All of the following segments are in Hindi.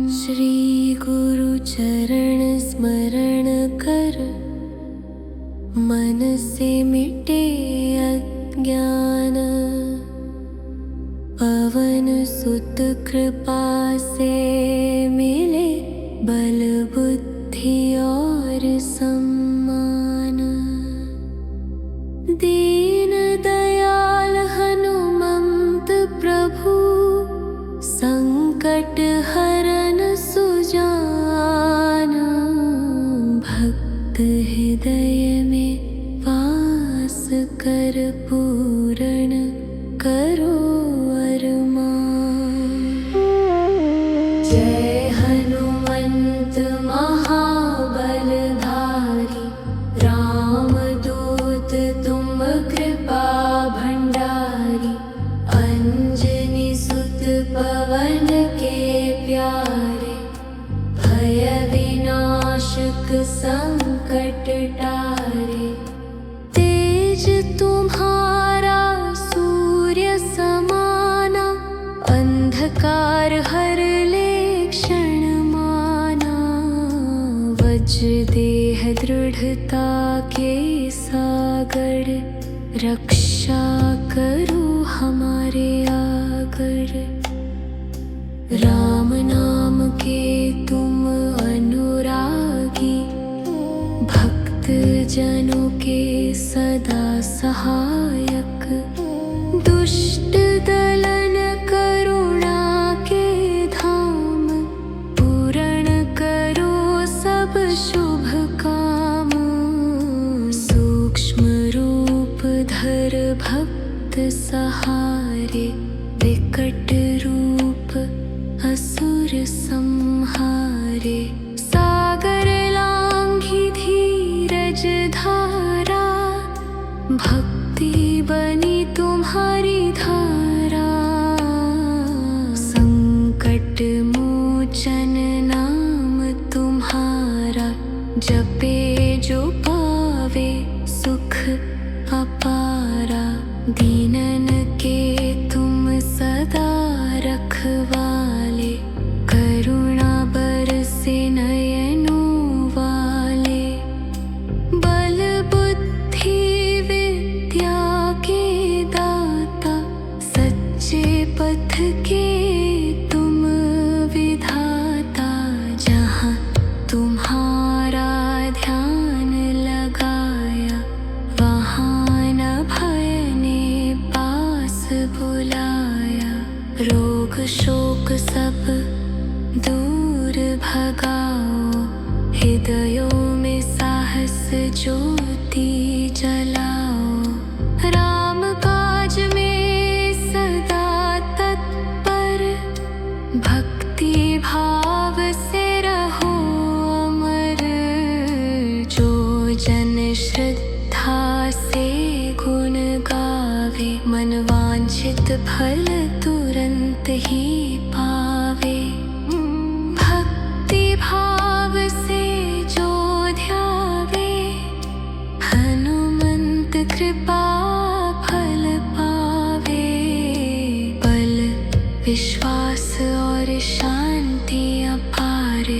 श्री गुरु चरण स्मरण कर, मन से मिटे अज्ञान। पवन सुत कृपा से मिले बल बुद्धि और सम्मान। दीन दयाल हनुमंत प्रभु, संकट हरन सुजान। भक्त हृदय में वास कर, पूर्ण करो अरमान। जय हनुमंत महाबल धारी, रामदूत तुम कृपा भंडारी। अंजनी सुत पवन के प्यारे, भय विनाशक संकट टारे। तेज तुम्हारा सूर्य समाना, अंधकार हर ले क्षण माना। वज्र देह दृढ़ता के सागर, रक्षा करो हमारे आगर। राम नाम के तुम अनुरागी, भक्त जनों के सदा सहायक। दुष्ट दलन करुणा के धाम, पूर्ण करो सब शुभ काम। सूक्ष्म रूप धर भक्त सहारे, विकट रूप असुर संहारे। सागर लांघी धीरज धारा, भक्ति बनी तुम्हारी धारा। संकट मोचन नाम तुम्हारा, जपे जो पावे सुख अपारा। दीनन के तुम सदा रखवाले, करुणा बरसे नयनों वाले। बल बुद्धि विद्या के दाता, सच्चे पथ के तुम विधाता। जहाँ तुम्हारा ध्यान लगाया, वहाँ न भय ने पास बुलाया। रोग शोक सब दूर भगाओ, हृदयों में साहस ज्योति जलाओ। राम काज में सदा तत्पर, भक्ति भाव से रहो अमर। जो जन श्रद्धा से गुण गावे, मन वांछित फल तुरंत ही पावे। भक्ति भाव से जो ध्यावे, हनुमंत कृपा फल पावे। बल विश्वास और शांति अपार,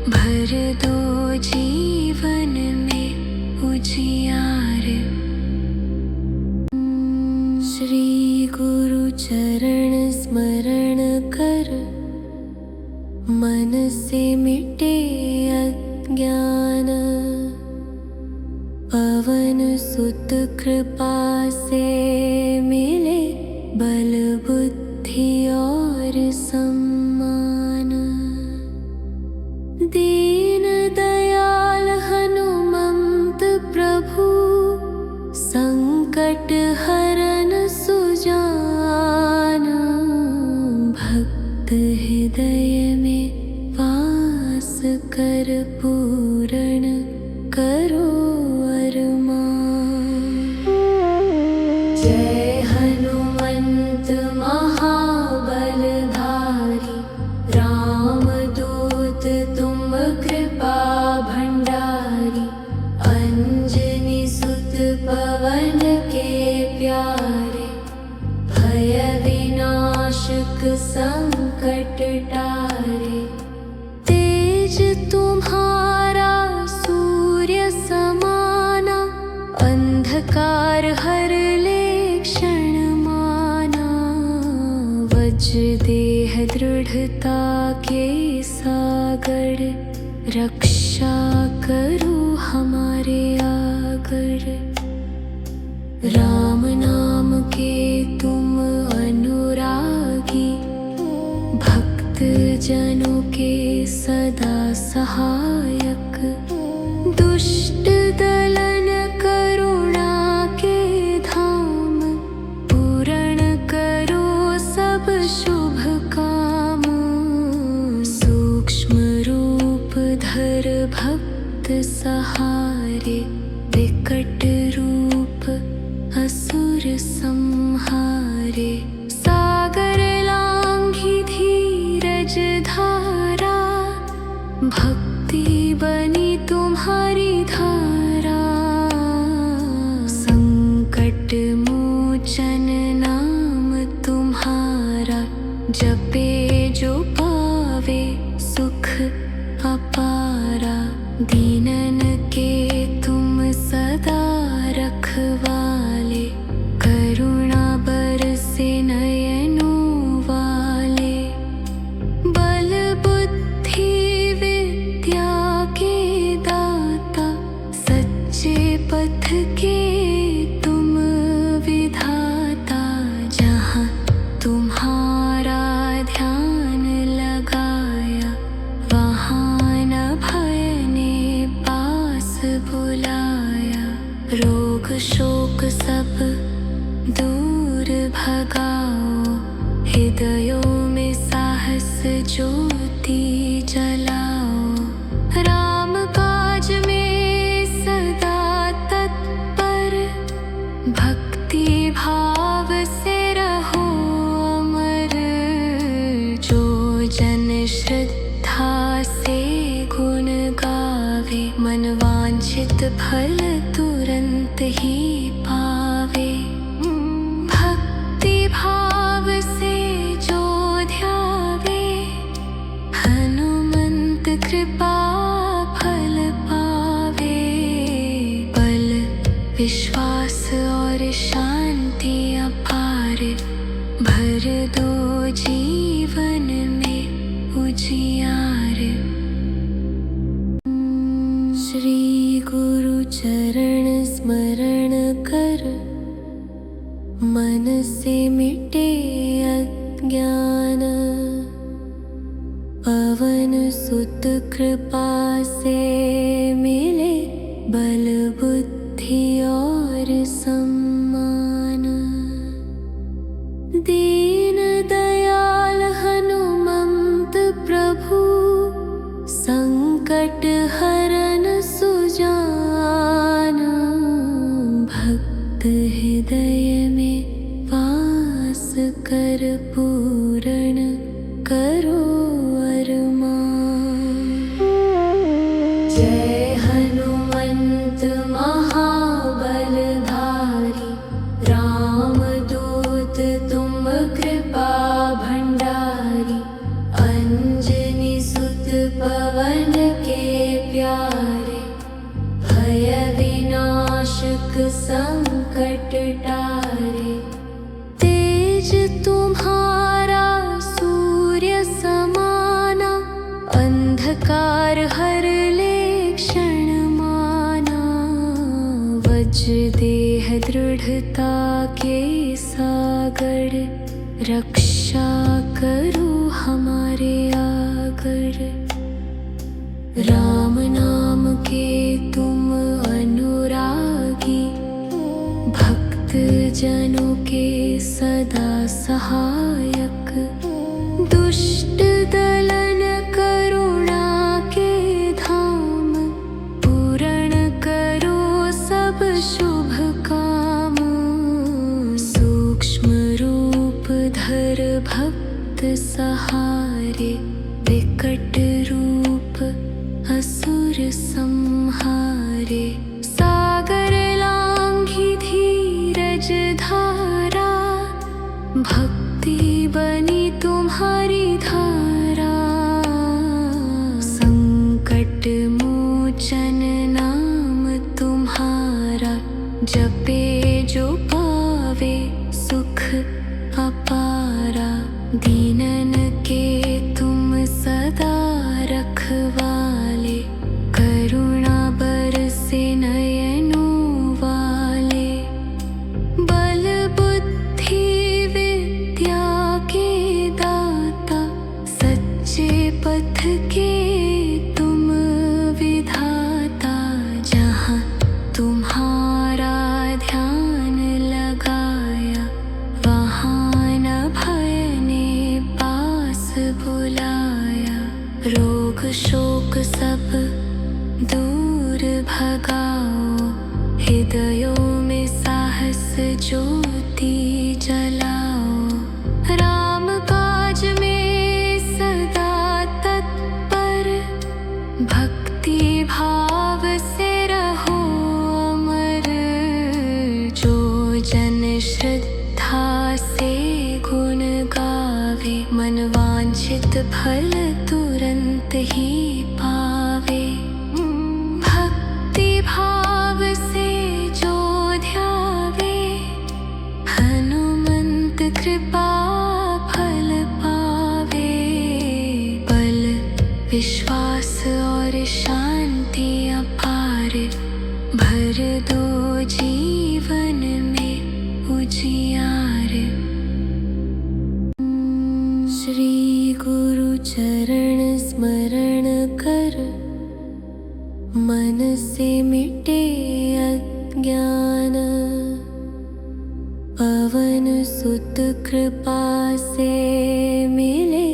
भर दो जीवन में उजियार। श्री गुरु चरण स्मरण कर, मन से मिटे अज्ञान। पवन सुत कृपा से मिले बल बुद्धि और सम्मान। दीन दयाल हनुमंत प्रभु, संकट हरन सुजान। भक्त हृदय में वास कर, पूर्ण करो अरमान। जय हनुमंत महाबल धारी, रामदूत तुम कृपा भंडारी। अंजनी सुत पवन के प्यारे, भय विनाशक संकट टारे। दृढ़ता के सागर, रक्षा करो हमारे आगर। राम नाम के तुम अनुरागी, भक्त जनों के सदा सहायक। दुष्ट दलन करुणा के धाम, पूर्ण करो सब शुभ काम। सूक्ष्म रूप धर भक्त सहारे, विकट रूप असुर संहारे। सागर लांघी धीरज धारा, भक्ति बनी तुम्हारी धारा। संकट मोचन नाम तुम्हारा, जपे जो पावे सुख अपारा। दीनन के तुम सदा रखवाले, करुणा बरसे नयनों वाले। बल बुद्धि विद्या के दाता, सच्चे पथ के तुम विधाता। जहाँ तुम्हारा ध्यान लगाया, वहाँ न भय ने पास बुलाया। रोग शोक सब दूर भगाओ, हृदयों में साहस ज्योति जलाओ। राम काज में सदा तत्पर, भक्ति भाव से रहो अमर। जो जन श्रद्धा से गुण गावे, मन वांछित फल तुरंत ही पावे। भक्ति भाव से जो ध्यावे, हनुमंत कृपा फल पावे। बल विश्वास और शांति अपार, भर दो जीवन में उजियार। श्री गुरु चरण स्मरण कर, मन से मिटे अज्ञान। पवन सुत कृपा से मिले, बल बुद्धि और सम्मान। दीन दयाल हनुमंत प्रभु, संकट हरन सुजान। भक्त हृदय में वास कर, पूर्ण करो अरमान। जय हनुमंत महाबलधारी, रामदूत तुम कृपा भंडारी। अंजनी सुत पवन के प्यारे, भय विनाशक संकट टारे। तेज तुम्हारा सूर्य समाना, अंधकार हर ले क्षण माना। वज्र देह दृढ़ता के सागर, रक्षा करो हमारे आगर। राम नाम के तुम अनुरागी, भक्त जनों के सदा सहायक। दुष्ट दलन करुणा के धाम, पूर्ण करो सब शुभ काम। सूक्ष्म रूप धर भक्त सहारे, विकट रूप असुर संहारे। सागर लांघी धीरज धारा, भक्ति बनी तुम्हारी धारा। संकट मोचन नाम तुम्हारा, जपे जो पावे सुख अपारा। दीनन के सच्चे पथ के तुम विधाता, जहाँ तुम्हारा ध्यान लगाया, वहाँ न भय ने पास बुलाया। रोग शोक सब दूर भगाओ, हृदयों में साहस ज्योति जलाओ। राम काज में सदा तत्पर, भक्ति भाव से रहो अमर। जो जन श्रद्धा से गुण गावे, मन वांछित फल तुरंत ही पावे। भक्ति भाव से जो ध्यावे, हनुमंत कृपा फल पावे। बल विश्वास और शांति अपार, भर दो जीवन में उजियार। श्री गुरु चरण स्मरण कर, मन से मिटे अज्ञान। पवन सुत कृपा से मिले,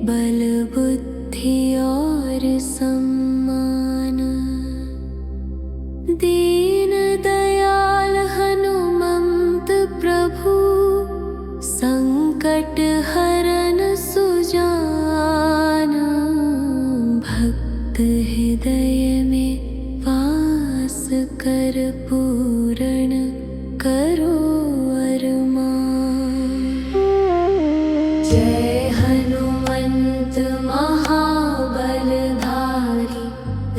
बल बुद्धि और सम्मान। दीन दयाल हनुमंत प्रभु, संकट हरन सुजान। भक्त हृदय में वास कर, पूर्ण करो अरमान। जय हनुमंत महाबल धारी,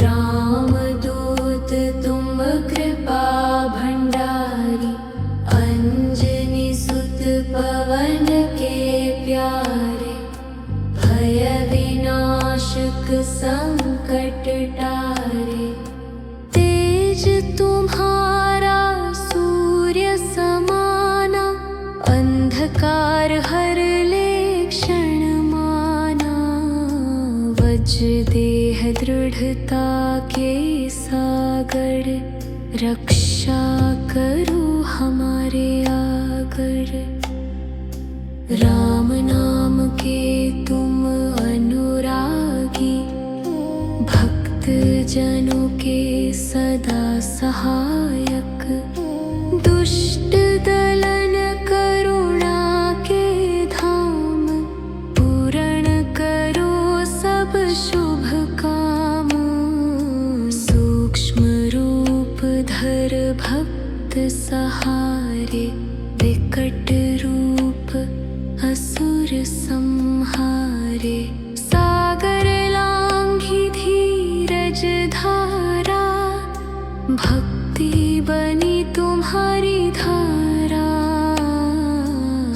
राम दूत तुम कृपा भंडारी। अंजनी सुत पवन के प्यारे, भय विनाशक संकट टारे। तेज तुम्हारा सूर्य समाना, अंधकार हर ले क्षण माना। वज्र देह दृढ़ता के सागर, रक्षा करो हमारे आगर। राम नाम के तुम अनुरागी, भक्त जनों के सदा सहायक। दुष्ट दलन करुणा के धाम, पूर्ण करो सब शुभ काम। सूक्ष्म रूप धर भक्त सहारे, विकट रूप असुर संहारे। सागर लांघी धीरज धारा, भक्ति बनी तुम्हारी धारा।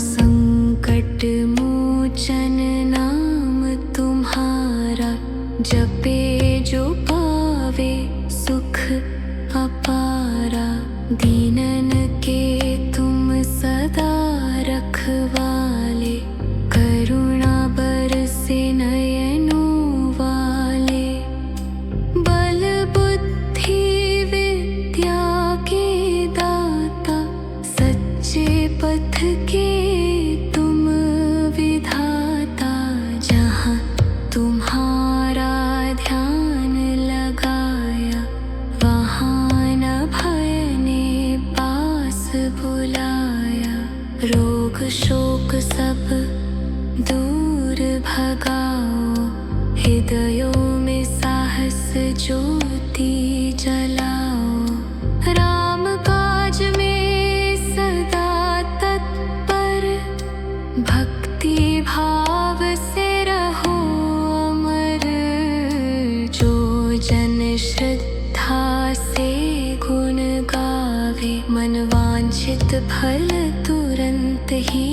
संकट मोचन नाम तुम्हारा, जपे जो पावे सुख अपारा। दीनन के तुम सदा रखवाले, करुणा बरसे नयनों वाले। बल बुद्धि विद्या के दाता, सच्चे पथ के तुम विधाता। जहाँ तुम्हारा ध्यान लगाया, वहाँ न भय ने पास बुलाया। रोग शोक सब दूर भगाओ, हृदयों में साहस ज्योति जलाओ। राम काज में सदा तत्पर, भक्ति भाव से रहो अमर। जो जन श्रद्धा से गुण गावे, मन वांछित फल तुरंत ही